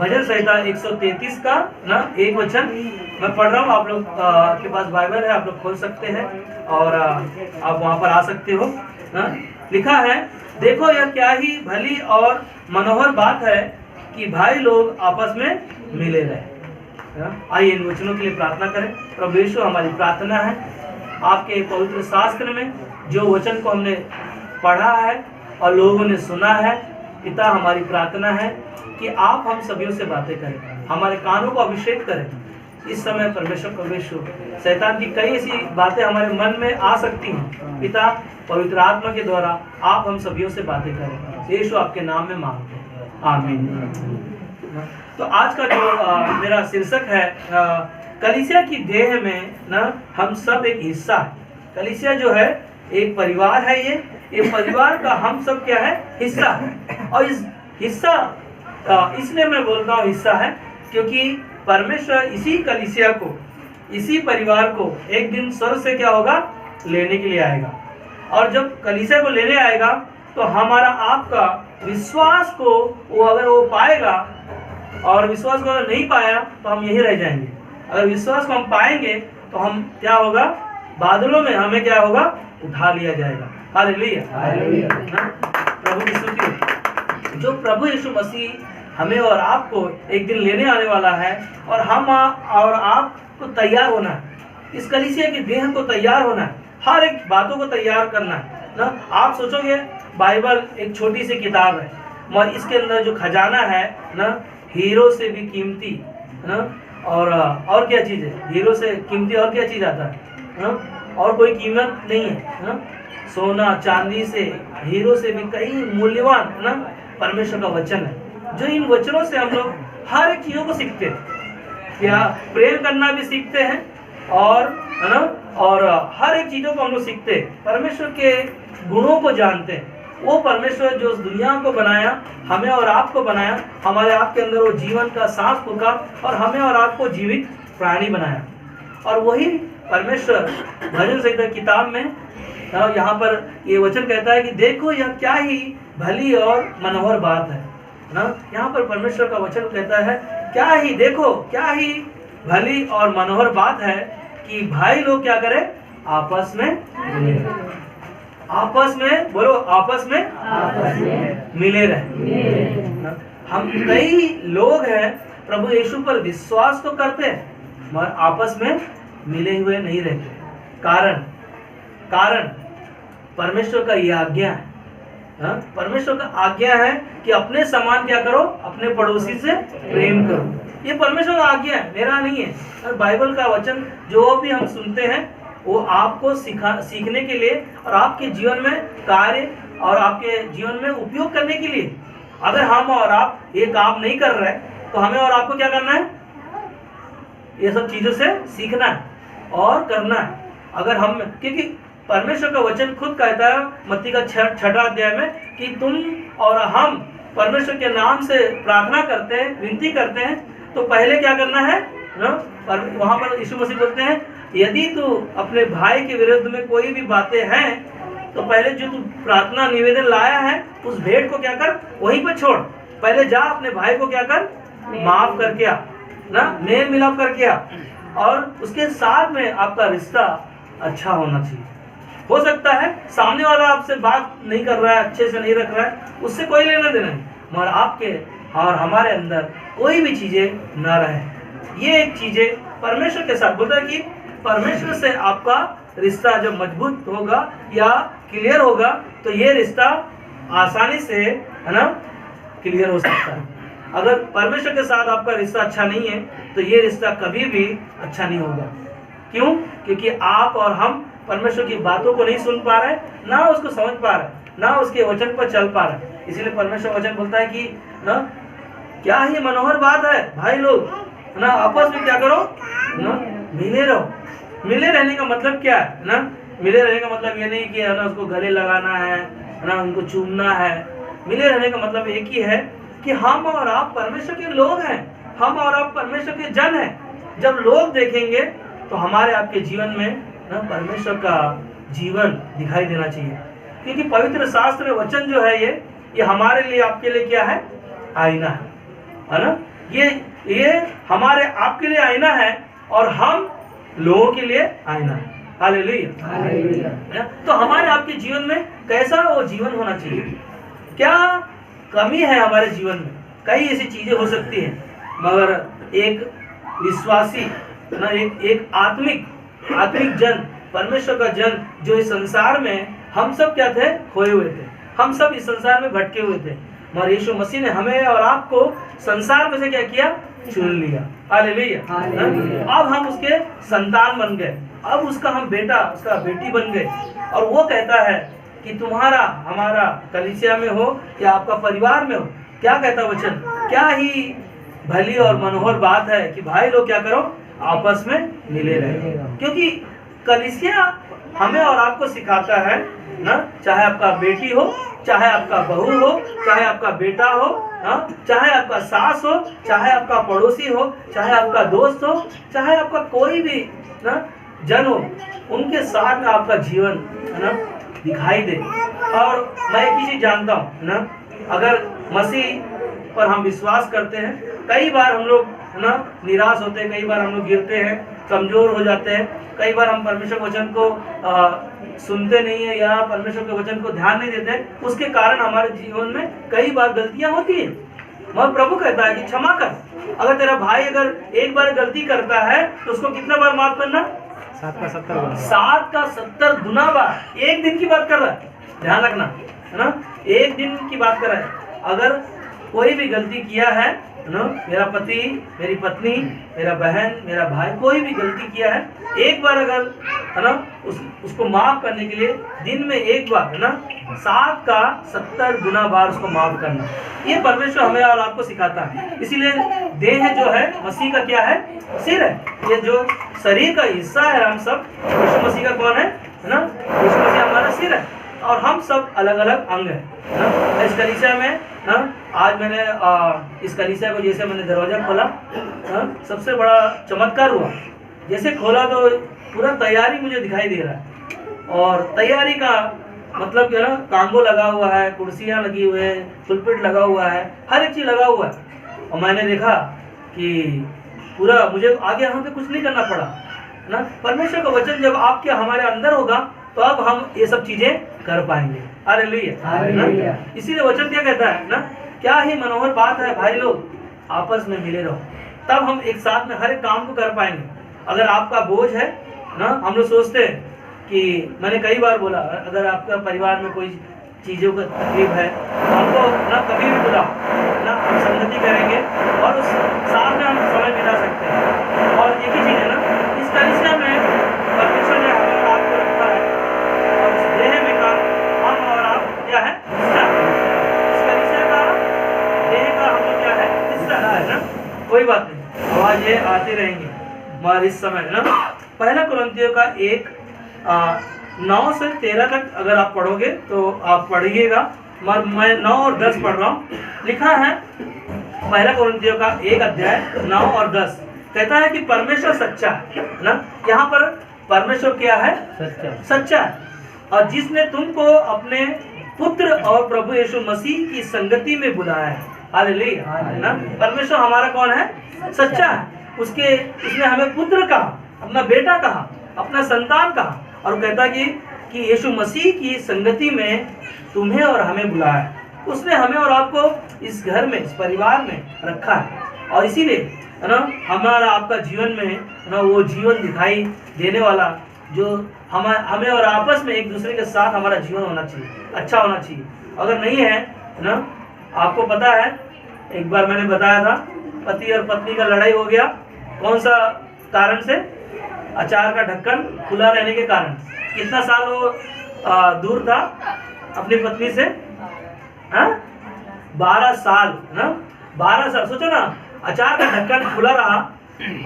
भजन संहिता 133 का ना एक वचन मैं पढ़ रहा हूँ। आप लोग के पास बाइबल है, आप लोग खोल सकते हैं और आप वहाँ पर आ सकते हो ना। लिखा है, देखो यह क्या ही भली और मनोहर बात है कि भाई लोग आपस में मिले रहे। आइए इन वचनों के लिए प्रार्थना करें। प्रभु यीशु, हमारी प्रार्थना है आपके पवित्र शास्त्र में जो वचन को हमने पढ़ा है और लोगों ने सुना है, पिता हमारी प्रार्थना है कि आप हम सभी से बातें करें, हमारे कानों को अभिषेक करें। इस समय परमेश्वर प्रभु यीशु, शैतान की कई ऐसी बातें हमारे मन में आ सकती हैं, पिता पवित्र आत्मा के द्वारा आप हम सभी से बातें करें। यीशु आपके नाम में मांगते हैं, आमीन। तो आज का जो मेरा शीर्षक है, कलीसिया की देह में ना हम सब एक हिस्सा है। कलीसिया जो है एक परिवार है, ये परिवार का हम सब क्या है, हिस्सा है। और इस हिस्सा इसलिए मैं बोलता हूँ हिस्सा है क्योंकि परमेश्वर इसी कलीसिया को, इसी परिवार को एक दिन स्वर्ग से क्या होगा, लेने के लिए आएगा। और जब कलीसिया को लेने आएगा तो हमारा आपका विश्वास को वो अगर वो पाएगा, और विश्वास को अगर नहीं पाया तो हम यही रह जाएंगे। अगर विश्वास को हम पाएंगे तो हम क्या होगा, बादलों में हमें क्या होगा, उठा लिया जाएगा। Hallelujah, hallelujah. प्रभु की स्तुति। जो प्रभु यीशु मसीह हमें और आपको एक दिन लेने आने वाला है और हम और आपको तैयार होना है, इस कलीसिया की देह को तैयार होना है, हर एक बातों को तैयार करना है ना। आप सोचोगे बाइबल एक छोटी सी किताब है मगर इसके अंदर जो खजाना है ना, हीरो से भी कीमती ना, और क्या चीज़ है, हीरो से कीमती और क्या चीज़ आता है ना, और कोई कीमत नहीं है ना। सोना चांदी से, हीरो से भी कई मूल्यवान ना परमेश्वर का वचन है। जो इन वचनों से हम लोग हर एक चीज़ों को सीखते हैं, क्या प्रेम करना भी सीखते हैं, और है ना, और हर एक चीज़ों को हम लोग सीखते हैं। परमेश्वर के गुणों को जानते हैं। वो परमेश्वर जो इस दुनिया को बनाया, हमें और आपको बनाया, हमारे आपके अंदर वो जीवन का सांस फूंका और हमें और आपको जीवित प्राणी बनाया। और वही परमेश्वर भजन संहिता किताब में यहाँ पर ये वचन कहता है कि देखो यह क्या ही भली और मनोहर बात है ना। यहाँ पर परमेश्वर का वचन कहता है क्या ही, देखो क्या ही भली और मनोहर बात है कि भाई लोग क्या करें, आपस में मिले रहे। आपस में बोलो, आपस में मिले रहे। हम कई लोग हैं प्रभु यीशु पर विश्वास तो करते हैं मगर आपस में मिले हुए नहीं रहते। कारण परमेश्वर का यह आज्ञा है। परमेश्वर का आज्ञा है कि अपने समान क्या करो, अपने पड़ोसी से प्रेम करो। ये परमेश्वर का आज्ञा है, मेरा नहीं है। बाइबल का वचन जो भी हम सुनते हैं वो आपको सीखने के लिए और आपके जीवन में कार्य और आपके जीवन में उपयोग करने के लिए। अगर हम और आप ये काम नहीं कर रहे तो हमें और आपको क्या करना है, ये सब चीज़ों से सीखना है और करना है। अगर हम, क्योंकि परमेश्वर का वचन खुद कहता है मत्ती का 6 अध्याय में कि तुम और हम परमेश्वर के नाम से प्रार्थना करते हैं, विनती करते हैं, तो पहले क्या करना है ना। वहाँ पर यीशु मसीह बोलते हैं यदि तू अपने भाई के विरुद्ध में कोई भी बातें हैं तो पहले जो तू प्रार्थना निवेदन लाया है उस भेंट को क्या कर, वहीं पर छोड़। पहले जा अपने भाई को क्या कर, माफ करके आ ना, मेल मिलाप करके आ, और उसके साथ में आपका रिश्ता अच्छा होना चाहिए। हो सकता है सामने वाला आपसे बात नहीं कर रहा है, अच्छे से नहीं रख रहा है, उससे कोई लेना देना नहीं, मगर आपके और हमारे अंदर कोई भी चीजें न रहे। ये एक चीजें परमेश्वर के साथ बोलता है कि परमेश्वर से आपका रिश्ता जब मजबूत होगा या क्लियर होगा तो ये रिश्ता आसानी से, है ना, क्लियर हो सकता है। अगर परमेश्वर के साथ आपका रिश्ता अच्छा नहीं है तो ये रिश्ता कभी भी अच्छा नहीं होगा। क्यों? क्योंकि आप और हम परमेश्वर की बातों को नहीं सुन पा रहे, ना उसको समझ पा रहे, ना उसके वचन पर चल पा रहे। इसीलिए परमेश्वर वचन बोलता है कि ना क्या ही मनोहर बात है भाई लोग, ना आपस में क्या करो ना, मिले रहो। मिले रहने का मतलब क्या है ना, मिले रहने का मतलब ये नहीं कि है ना उसको गले लगाना है ना, उनको चूमना है। मिले रहने का मतलब एक ही है कि हम और आप परमेश्वर के लोग हैं, हम और आप परमेश्वर के जन हैं। जब लोग देखेंगे तो हमारे आपके जीवन में ना परमेश्वर का जीवन दिखाई देना चाहिए। क्योंकि पवित्र शास्त्र वचन जो है ये हमारे लिए, आपके लिए क्या है, आईना है ना। ये हमारे आपके लिए आईना है और हम लोगों के लिए आईना है। हालेलुया। तो हमारे आपके जीवन में कैसा वो जीवन होना चाहिए? क्या कमी है हमारे जीवन में? कई ऐसी चीजें हो सकती हैं, मगर एक विश्वासी ना, एक आत्मिक जन, परमेश्वर का जन जो इस संसार में, हम सब क्या थे? खोए हुए थे। हम सब इस संसार में भटके हुए थे, मगर यीशु मसीह ने हमें और आपको संसार में से क्या किया? चुन लिया। हालेलुया। अब हम उसके संतान बन गए, अब उसका हम बेटा, उसका बेटी बन गए। और वो कहता है कि तुम्हारा हमारा कलीसिया में हो या आपका परिवार में हो, क्या कहता वचन? क्या ही भली और मनोहर बात है कि भाई लोग क्या करो? आपस में मिले रहे। क्योंकि कलीसिया हमें और आपको सिखाता है ना, चाहे आपका बेटी हो, चाहे आपका बहू हो, चाहे आपका बेटा हो, चाहे आपका सास हो, चाहे आपका पड़ोसी हो, चाहे आपका दोस्त हो, चाहे आपका कोई भी ना जन हो, उनके साथ में आपका जीवन है ना दिखाई दे। और मैं एक ही चीज जानता हूँ ना, अगर मसीह पर हम विश्वास करते हैं, कई बार हम लोग ना निराश होते हैं, कई बार हम लोग गिरते हैं, कमजोर हो जाते हैं, कई बार हम परमेश्वर के वचन को सुनते नहीं है या परमेश्वर के वचन को ध्यान नहीं देते, उसके कारण हमारे जीवन में कई बार गलतियां होती हैं। मगर प्रभु कहता है कि क्षमा कर। अगर तेरा भाई अगर एक बार गलती करता है तो उसको कितना बार माफ करना? 7 का 70 7 का 70 गुना बार। एक दिन की बात कर रहा है, ध्यान रखना है ना, एक दिन की बात कर रहा है। अगर कोई भी गलती किया है ना, मेरा पति, मेरी पत्नी, मेरा बहन, मेरा भाई, कोई भी गलती किया है, एक बार अगर है ना उसको माफ करने के लिए दिन में एक बार है ना 7 का 70 गुना बार उसको माफ करना, ये परमेश्वर हमें और आपको सिखाता है। इसीलिए देह जो है मसीह का क्या है? सिर है। ये जो शरीर का हिस्सा है, हम सब यीशु मसीह का कौन है ना? यीशु मसीह हमारा सिर है और हम सब अलग अलग अंग है ना। इस कलीसिया में ना, आज मैंने इस कलीसिया को जैसे मैंने दरवाजा खोला ना, सबसे बड़ा चमत्कार हुआ। जैसे खोला तो पूरा तैयारी मुझे दिखाई दे रहा है, और तैयारी का मतलब क्या ना, कांगो लगा हुआ है, कुर्सियां लगी हुई है, पुलपिट लगा हुआ है, हर एक चीज लगा हुआ है। और मैंने देखा कि पूरा मुझे आगे यहाँ पे कुछ नहीं करना पड़ा ना। परमेश्वर का वचन जब आपके हमारे अंदर होगा तो अब हम ये सब चीजें कर पाएंगे। हालेलुया। इसीलिए वचन क्या कहता है ना, क्या ही मनोहर बात है भाई लोग आपस में मिले रहो, तब हम एक साथ में हर एक काम को कर पाएंगे। अगर आपका बोझ है ना, हम लोग सोचते हैं कि मैंने कई बार बोला, अगर आपका परिवार में कोई चीज़ों का तकलीफ है तो हमको ना कभी भी बुलाओ ना, हम संगति करेंगे और उस साथ में हम समय बिता सकते हैं। और एक ही चीज़ है ना, इस कलीसिया में परमेश्वर ने हमें और आपको रखा है, और इस देह में का हम और आप क्या है? हिस्सा। इस कलीसिया का देह का हम लोग क्या है? हिस्सा है ना। कोई बात नहीं, आवाज ये आती रहेंगी। मगर इस समय ना पहला कुरिन्थियों का 1:9 से 13 तक अगर आप पढ़ोगे तो आप पढ़िएगा, मगर मैं 9 और 10 पढ़ रहा हूँ। लिखा है पहला कुरिन्थियों का 1 अध्याय 9 और 10 कहता है कि परमेश्वर सच्चा है ना। यहाँ पर परमेश्वर क्या है? सच्चा है। और जिसने तुमको अपने पुत्र और प्रभु यीशु मसीह की संगति में बुलाया है। हालेलुया ना। परमेश्वर हमारा कौन है? सच्चा है। उसने हमें पुत्र कहा, अपना बेटा कहा, अपना संतान कहा, और कहता कि यीशु मसीह की संगति में तुम्हें और हमें बुलाया है। उसने हमें और आपको इस घर में, इस परिवार में रखा है, और इसीलिए है ना हमारा आपका जीवन में ना वो जीवन दिखाई देने वाला जो हमें और आपस में एक दूसरे के साथ हमारा जीवन होना चाहिए, अच्छा होना चाहिए। अगर नहीं है ना, आपको पता है एक बार मैंने बताया था, पति और पत्नी का लड़ाई हो गया। कौन सा कारण से? अचार का ढक्कन खुला रहने के कारण। कितना साल वो दूर था अपनी पत्नी से? 12 साल ना, 12 साल। सोचो ना, अचार का ढक्कन खुला रहा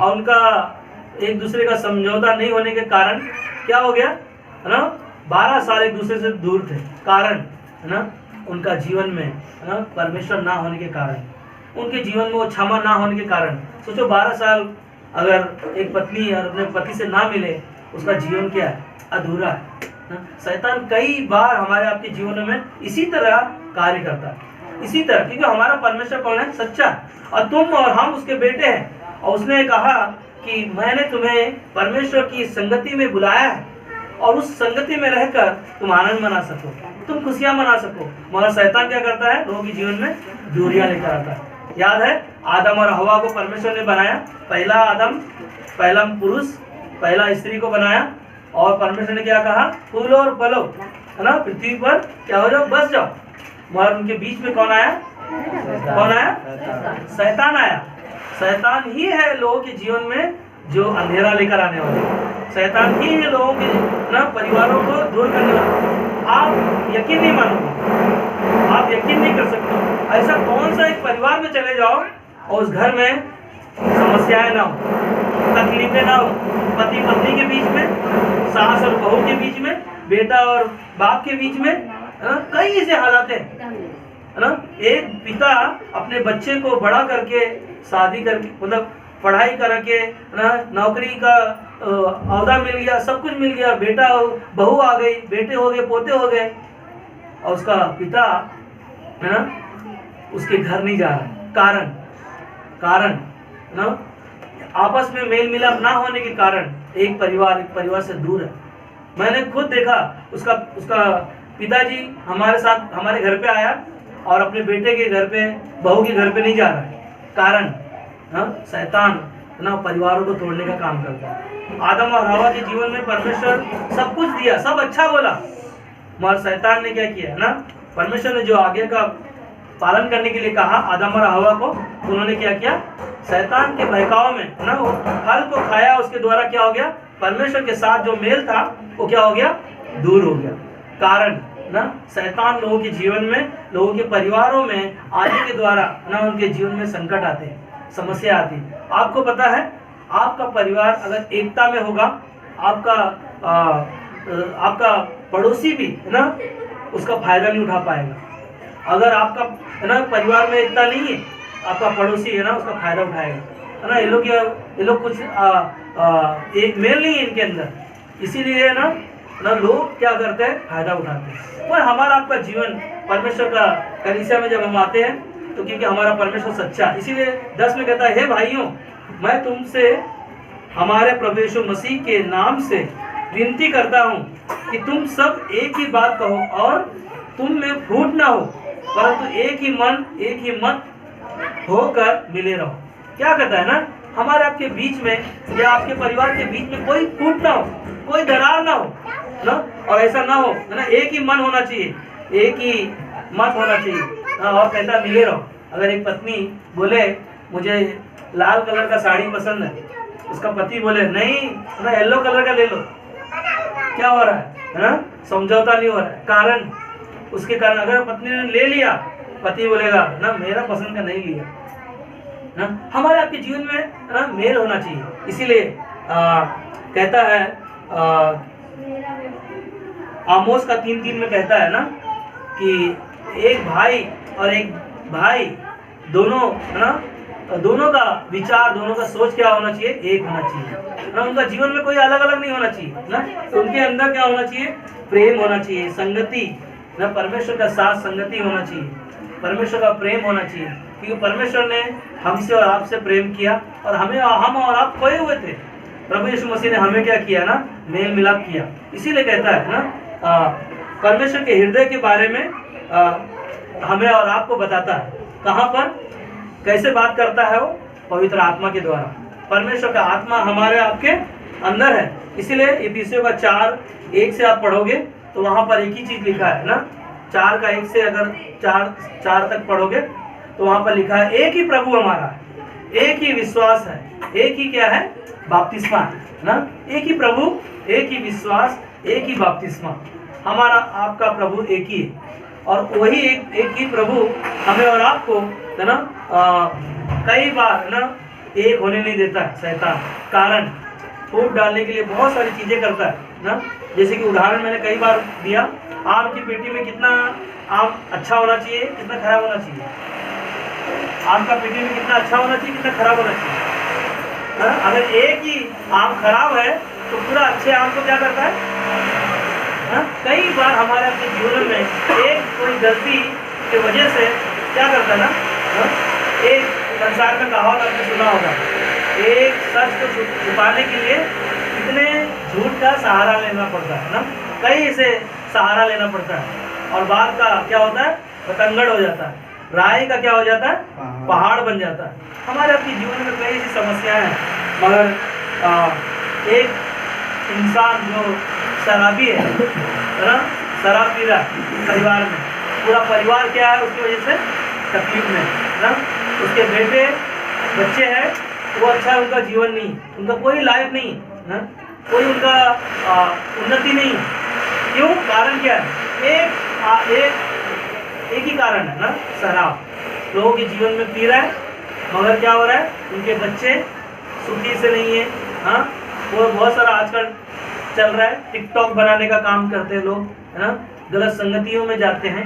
और उनका एक दूसरे का समझौता नहीं होने के कारण क्या हो गया है ना, 12 साल एक दूसरे से दूर थे। कारण है ना उनका जीवन में है ना परमेश्वर ना होने के कारण, उनके जीवन में वो क्षमा ना होने के कारण। सोचो 12 साल अगर एक पत्नी और अपने पति से ना मिले, उसका जीवन क्या है? अधूरा है ना। शैतान कई बार हमारे आपके जीवन में इसी तरह कार्य करता है। इसी तरह, क्योंकि हमारा परमेश्वर कौन है? सच्चा। और तुम और हम उसके बेटे हैं। और उसने कहा कि मैंने तुम्हें परमेश्वर की संगति में बुलाया है और उस संगति में रहकर तुम आनंद मना सको, तुम खुशियां मना सको। मगर शैतान क्या करता है? लोगों के जीवन में दूरियां लेकर आता है। याद है, आदम और हवा को परमेश्वर ने बनाया, पहला आदम, पहला पुरुष, पहला स्त्री को बनाया, और परमेश्वर ने क्या कहा? फूलो और फलो, है ना, पृथ्वी पर क्या हो जाओ, बस जाओ। मगर उनके बीच में कौन आया? कौन आया? शैतान आया। शैतान ही है लोगों के जीवन में जो अंधेरा लेकर आने वाला। शैतान ही है लोगों के ना परिवारों को दूर करने वाला। आप यकीन नहीं मानोगे, आप यकीन नहीं कर सकते। ऐसा कौन सा एक परिवार में चले जाओ और उस घर में समस्याएं ना हो, तकलीफें ना हो, पति पत्नी के बीच में, सास और बहू के बीच में, बेटा और बाप के बीच में, कई ऐसे हालात हैं, है ना। एक पिता अपने बच्चे को बड़ा करके, शादी करके, मतलब पढ़ाई करके, ना नौकरी का औहदा मिल गया, सब कुछ मिल गया, बेटा बहू आ गई, बेटे हो गए, पोते हो गए, और उसका पिता, है ना, उसके घर नहीं जा रहा। कारण ना आपस में मेल मिलाप ना होने के कारण एक परिवार से दूर है। मैंने खुद देखा, उसका पिताजी हमारे साथ हमारे घर पे आया और अपने बेटे के घर पे, बहू के घर पे नहीं जा रहा है। कारण शैतान ना परिवारों को तोड़ने का काम करता है। आदम और हवा के जीवन में परमेश्वर सब कुछ दिया, सब अच्छा बोला, मगर शैतान ने क्या किया ना, परमेश्वर ने जो आज्ञा का पालन करने के लिए कहा आदम और हवा को, उन्होंने क्या किया? शैतान के बहकाव में ना वो फल को खाया, उसके द्वारा क्या हो गया? परमेश्वर के साथ जो मेल था वो क्या हो गया? दूर हो गया। कारण ना शैतान लोगों के जीवन में, लोगों के परिवारों में आने के द्वारा ना उनके जीवन में संकट आते हैं, समस्या आती है। आपको पता है, आपका परिवार अगर एकता में होगा, आपका पड़ोसी भी है ना उसका फायदा नहीं उठा पाएगा। अगर आपका है ना परिवार में एकता नहीं है, आपका पड़ोसी है ना उसका फायदा उठाएगा, है ना। ये लोग कुछ एक मेल नहीं है इनके अंदर, इसीलिए ना लोग क्या करते हैं? फायदा उठाते हैं। पर हमारा आपका जीवन परमेश्वर का कलीसिया में जब हम आते हैं तो क्योंकि हमारा परमेश्वर सच्चा, इसीलिए 10 में कहता है, हे भाइयों, मैं तुमसे हमारे प्रभु यीशु मसीह के नाम से विनती करता हूँ कि तुम सब एक ही बात कहो और तुम में फूट ना हो, परंतु एक ही मन, एक ही मत होकर मिले रहो। क्या कहता है ना, हमारे आपके बीच में या आपके परिवार के बीच में कोई फूट ना हो, कोई दरार ना हो ना, और ऐसा ना हो, है ना, एक ही मन होना चाहिए, एक ही मत होना चाहिए। और कहता मिले रहो। अगर एक पत्नी बोले मुझे लाल कलर का साड़ी पसंद है, उसका पति बोले नहीं ना येलो कलर का ले लो, क्या हो रहा है ना? समझौता नहीं हो रहा है। कारण उसके कारण अगर पत्नी ने ले लिया, पति बोलेगा ना मेरा पसंद का नहीं लिया ना। हमारे आपके जीवन में ना मेल होना चाहिए। इसीलिए कहता है आमोस का 3:3 में कहता है ना कि एक भाई और एक भाई दोनों, है ना, दोनों का विचार, दोनों का सोच क्या होना चाहिए? एक होना चाहिए ना। उनका जीवन में कोई अलग अलग नहीं होना चाहिए ना। तो उनके अंदर क्या होना चाहिए? प्रेम होना चाहिए, संगति ना, परमेश्वर का साथ संगति होना चाहिए, परमेश्वर का प्रेम होना चाहिए। क्योंकि परमेश्वर ने हमसे और आपसे प्रेम किया और हम और आप खोए हुए थे, प्रभु यीशु मसीह ने हमें क्या किया ना? मेल मिलाप किया। इसीलिए कहता है ना परमेश्वर के हृदय के बारे में हमें और आपको बताता है। कहाँ पर, कैसे बात करता है वो? पवित्र आत्मा के द्वारा। परमेश्वर का आत्मा हमारे आपके अंदर है। इसीलिए इफिसियों का 4:1 से आप पढ़ोगे तो वहां पर एक ही चीज लिखा है ना। 4:1 से अगर 4 तक पढ़ोगे तो वहां पर लिखा है एक ही प्रभु हमारा है, एक ही विश्वास है, एक ही क्या है? बपतिस्मा है ना। एक ही प्रभु, एक ही विश्वास, एक ही बपतिस्मा। हमारा आपका प्रभु एक ही है और वही एक ही प्रभु हमें और आपको, है ना, कई बार ना एक होने नहीं देता है शैतान। कारण फूट डालने के लिए बहुत सारी चीजें करता है ना। जैसे कि उदाहरण मैंने कई बार दिया, आम की पेटी में कितना आम अच्छा होना चाहिए, कितना खराब होना चाहिए। आम का पेटी में कितना अच्छा होना चाहिए, कितना खराब होना चाहिए। अगर एक ही आम खराब है तो पूरा अच्छे आम को क्या करता है? कई बार हमारे अपने जीवन में एक कोई गलती की वजह से क्या करता है ना, एक संसार में कहावत आपने सुना होगा, एक सच को छुपाने के लिए कितने झूठ का सहारा लेना पड़ता है ना, कई से सहारा लेना पड़ता है और बात का क्या होता है, बतंगड़ हो जाता है, राय का क्या हो जाता है, पहाड़ बन जाता है। हमारे अपने जीवन में कई ऐसी समस्याएं हैं, मगर एक इंसान जो शराबी है ना, शराब पी रहा है परिवार में, पूरा परिवार क्या है उसकी वजह से तकलीफ में ना, उसके बेटे बच्चे हैं वो अच्छा है, उनका जीवन नहीं, उनका कोई लाइफ नहीं ना, कोई उनका उन्नति नहीं। क्यों? कारण क्या है? एक ही कारण है ना, शराब। लोगों के जीवन में पी रहा है मगर क्या हो रहा है, उनके बच्चे सुखी से नहीं है। हाँ, वो बहुत सारा आजकल चल रहा है, टिकटॉक बनाने का काम करते हैं लोग, है ना, गलत संगतियों में जाते हैं,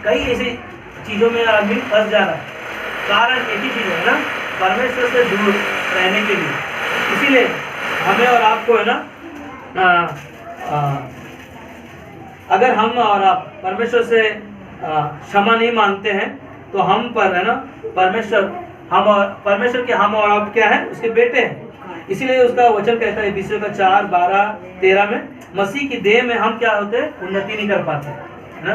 कई ऐसी चीज़ों में आदमी फंस जा रहा है। कारण एक ही चीज़ है ना, परमेश्वर से दूर रहने के लिए। इसीलिए हमें और आपको है ना, अगर हम और आप परमेश्वर से क्षमा नहीं मांगते हैं तो हम पर है ना, परमेश्वर के हम और आप क्या है, उसके बेटे हैं। इसीलिए उसका वचन कहता है एफिसियों का 4:12-13 में, मसीह की देह में हम क्या होते हैं, उन्नति नहीं कर पाते है ना।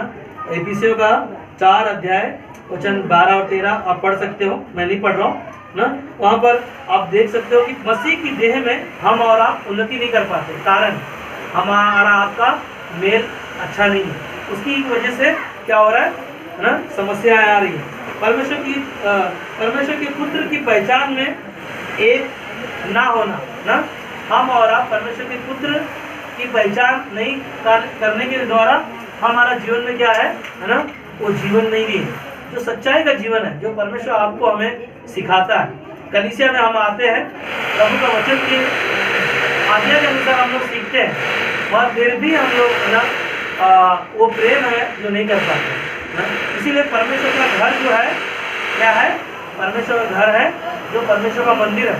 एफिसियों का 4 अध्याय वचन 12 और 13 आप पढ़ सकते हो, मैं नहीं पढ़ रहा हूँ ना, वहाँ पर आप देख सकते हो कि मसीह की देह में हम और आप उन्नति नहीं कर पाते, कारण हमारा आपका मेल अच्छा नहीं है, उसकी वजह से क्या हो रहा है ना, समस्याएं आ रही है। परमेश्वर के पुत्र की पहचान में एक ना होना ना, हम और आप परमेश्वर के पुत्र की पहचान नहीं करने के द्वारा हमारा जीवन में क्या है ना, वो जीवन नहीं है जो सच्चाई का जीवन है, जो परमेश्वर आपको हमें सिखाता है। कलीसिया में हम आते हैं, प्रभु का वचन की आज्ञा के अनुसार हम लोग सीखते हैं, और फिर भी हम लोग है ना, वो प्रेम है जो नहीं कर पाते। इसीलिए परमेश्वर का घर जो है क्या है, परमेश्वर का घर है जो परमेश्वर का मंदिर है।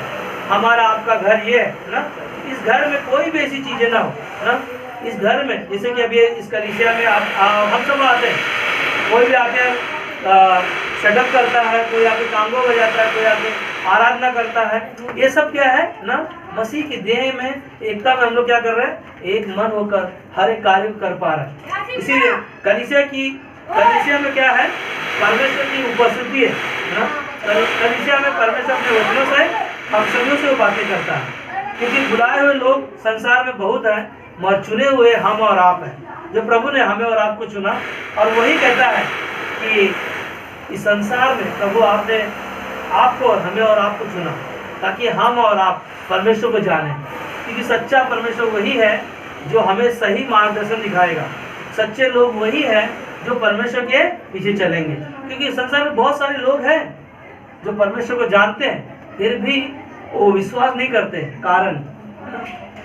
हमारा आपका घर ये है ना, इस घर में कोई भी ऐसी चीजें ना हो ना, इस घर में जैसे कि अभी इस कलीसिया में हम सब आते हैं, कोई भी आके सेटअप करता है, कोई आके कांगो बजाता है, कोई आके आराधना करता है, ये सब क्या है ना, मसीह की देह में एकता में हम लोग क्या कर रहे हैं, एक मन होकर हर एक कार्य कर पा रहे हैं। इसीलिए कलीसिया में क्या है, परमेश्वर की उपस्थिति है ना, कलीसिया में परमेश्वर अपने वचनों से हम सभी से वो बातें करता है, क्योंकि बुलाए हुए लोग संसार में बहुत हैं, मगर चुने हुए हम और आप हैं, जो प्रभु ने हमें और आपको चुना। और वही कहता है कि इस संसार में प्रभु आपने आपको और हमें और आपको चुना ताकि हम और आप परमेश्वर को जाने, क्योंकि सच्चा परमेश्वर वही है जो हमें सही मार्गदर्शन दिखाएगा। सच्चे लोग वही हैं जो परमेश्वर के पीछे चलेंगे, क्योंकि संसार में बहुत सारे लोग हैं जो परमेश्वर को जानते हैं फिर भी वो विश्वास नहीं करते, कारण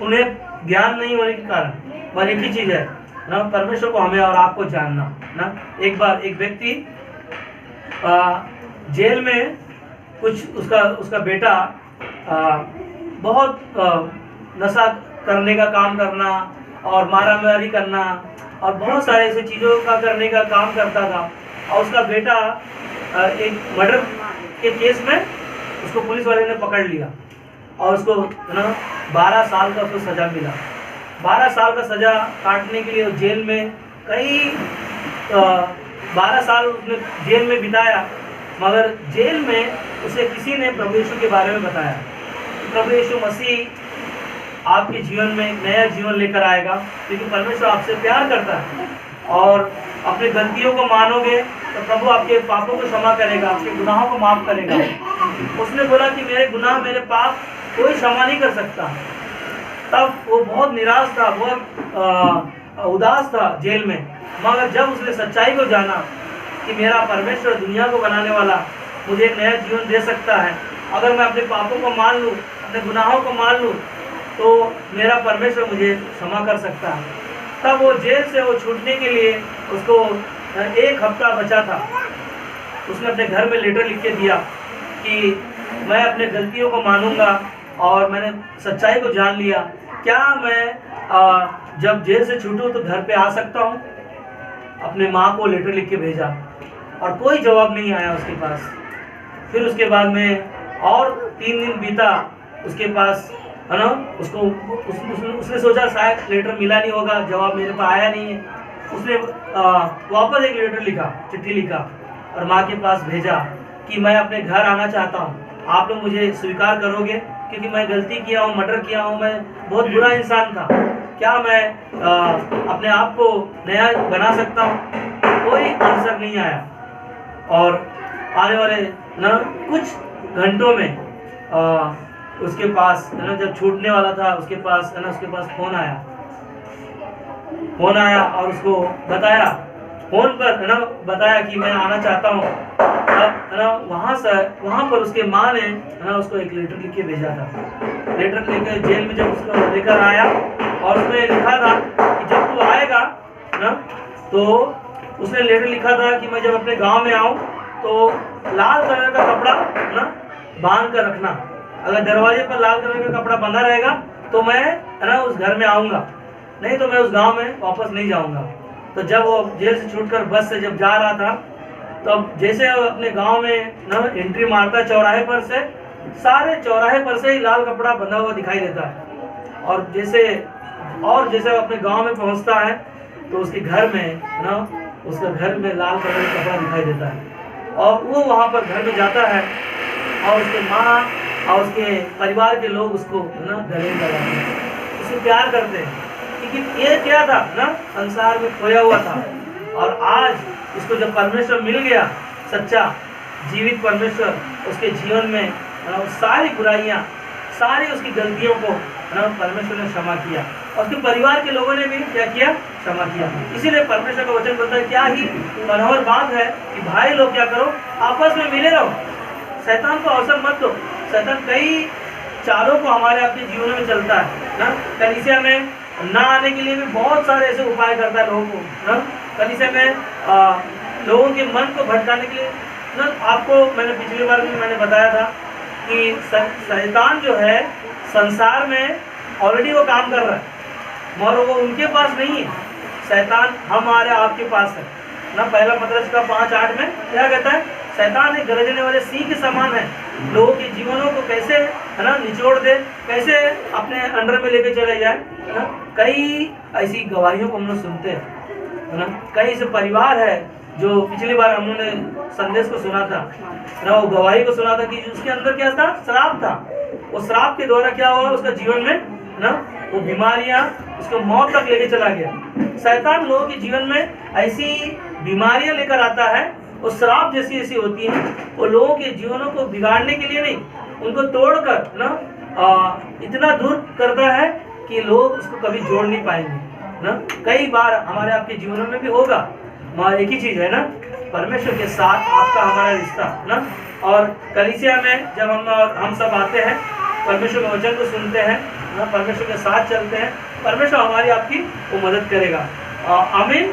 उन्हें ज्ञान नहीं होने के कारण। पर एक ही चीज़ है ना, परमेश्वर को हमें और आपको जानना ना। एक बार एक व्यक्ति जेल में कुछ उसका बेटा बहुत नशा करने का काम करना और मारामारी करना और बहुत सारे ऐसे चीज़ों का करने का काम करता था, और उसका बेटा एक मर्डर के केस में उसको पुलिस वाले ने पकड़ लिया और उसको ना 12 साल का उसको सज़ा मिला। 12 साल का सज़ा काटने के लिए जेल में कई 12 साल उसने जेल में बिताया, मगर जेल में उसे किसी ने प्रभु यीशु के बारे में बताया कि प्रभु यीशु मसीह आपके जीवन में एक नया जीवन लेकर आएगा, क्योंकि परमेश्वर आपसे प्यार करता है और अपनी गलतियों को मानोगे तो प्रभु आपके पापों को क्षमा करेगा, आपके गुनाहों को माफ़ करेगा। उसने बोला कि मेरे गुनाह मेरे पाप कोई क्षमा नहीं कर सकता। तब वो बहुत निराश था, बहुत उदास था जेल में, मगर जब उसने सच्चाई को जाना कि मेरा परमेश्वर दुनिया को बनाने वाला मुझे एक नया जीवन दे सकता है, अगर मैं अपने पापों को मान लूँ, अपने गुनाहों को मान लूँ, तो मेरा परमेश्वर मुझे क्षमा कर सकता है। तब वो जेल से वो छूटने के लिए उसको 1 हफ्ता बचा था। उसने अपने घर में लेटर लिख के दिया कि मैं अपने गलतियों को मानूंगा और मैंने सच्चाई को जान लिया, क्या मैं जब जेल से छूटूं तो घर पे आ सकता हूं? अपने माँ को लेटर लिख के भेजा और कोई जवाब नहीं आया उसके पास। फिर उसके बाद में और 3 दिन बीता उसके पास, है ना, उसने सोचा शायद लेटर मिला नहीं होगा, जवाब मेरे पास आया नहीं है। उसने वापस एक लेटर लिखा, चिट्ठी लिखा और माँ के पास भेजा कि मैं अपने घर आना चाहता हूँ, आप लोग मुझे स्वीकार करोगे? क्योंकि मैं गलती किया हूँ, मर्डर किया हूँ, मैं बहुत बुरा इंसान था, क्या मैं अपने आप को नया बना सकता हूँ? कोई आंसर नहीं आया। और आने वाले ना कुछ घंटों में उसके पास, है ना, जब छूटने वाला था उसके पास, है ना, उसके पास फोन आया और उसको बताया, फोन पर, है ना, बताया कि मैं आना चाहता हूँ। अब, है ना, वहाँ पर उसके माँ ने, है ना, उसको एक लेटर लिख के भेजा था। लेटर लेकर जेल में जब उसको लेकर आया और उसमें लिखा था कि जब तू आएगा ना, तो उसने लेटर लिखा था कि मैं जब अपने गांव में आऊँ तो लाल कलर का कपड़ा ना बांध कर रखना, अगर दरवाजे पर लाल कलर का कपड़ा बंधा रहेगा तो मैं, है ना, उस घर में आऊँगा, नहीं तो मैं उस गांव में वापस नहीं जाऊँगा। तो जब वो जेल से छूटकर बस से जब जा रहा था, तब जैसे वो अपने गांव में ना एंट्री मारता है चौराहे पर से, सारे चौराहे पर से ही लाल कपड़ा बंधा हुआ दिखाई देता है। और जैसे वो अपने गांव में पहुंचता है तो उसके घर में, ना, उसके घर में लाल कलर का कपड़ा दिखाई देता है और वो वहाँ पर घर में जाता है और उसके माँ और उसके परिवार के लोग उसको, ना, गले लगाते हैं, उससे प्यार करते हैं, क्योंकि ये क्या था ना, संसार में खोया हुआ था और आज इसको जब परमेश्वर मिल गया, सच्चा जीवित परमेश्वर, उसके जीवन में सारी बुराइयाँ, सारी उसकी गलतियों को परमेश्वर ने क्षमा किया और उसके परिवार के लोगों ने भी क्या किया, क्षमा किया। इसीलिए परमेश्वर का वचन बोलता है, क्या ही मनोहर बात है कि भाई लोग क्या करो, आपस में मिले रहो, शैतान को अवसर मत दो। शैतान कई चालों को हमारे आपके जीवन में चलता है ना, कलीसिया में ना आने के लिए भी बहुत सारे ऐसे उपाय करता है लोगों को ना, कलीसिया में लोगों के मन को भटकाने के लिए ना। आपको मैंने पिछली बार भी मैंने बताया था कि शैतान जो है संसार में ऑलरेडी वो काम कर रहा है, मगर वो उनके पास नहीं है, शैतान हमारे आपके पास है ना। पहला पतरस का 5:8 में क्या कहता है, शैतान एक गरजने वाले सिंह के समान है, लोगों के जीवनों को कैसे, है ना, निचोड़ दे, कैसे अपने अंडर में लेके चले जाए, है ना। कई ऐसी गवाहियों को हम लोग सुनते हैं, है ना। कई ऐसे परिवार है जो पिछली बार हम लोगों ने संदेश को सुना था ना, वो गवाही को सुना था कि उसके अंदर क्या था, श्राप था। वो श्राप के द्वारा क्या हुआ उसका जीवन में ना, वो बीमारियां उसको मौत तक लेके चला गया। शैतान लोगों के जीवन में ऐसी बीमारियां लेकर आता है, वो श्राप जैसी ऐसी होती हैं, वो लोगों के जीवनों को बिगाड़ने के लिए नहीं, उनको तोड़कर ना इतना दूर करता है कि लोग उसको कभी जोड़ नहीं पाएंगे ना। कई बार हमारे आपके जीवनों में भी होगा, मगर एक ही चीज़ है ना, परमेश्वर के साथ आपका हमारा रिश्ता ना। और कलीसिया में जब हम सब आते हैं, परमेश्वर के वचन को सुनते हैं ना, परमेश्वर के साथ चलते हैं, परमेश्वर हमारी आपकी वो मदद करेगा। आमीन।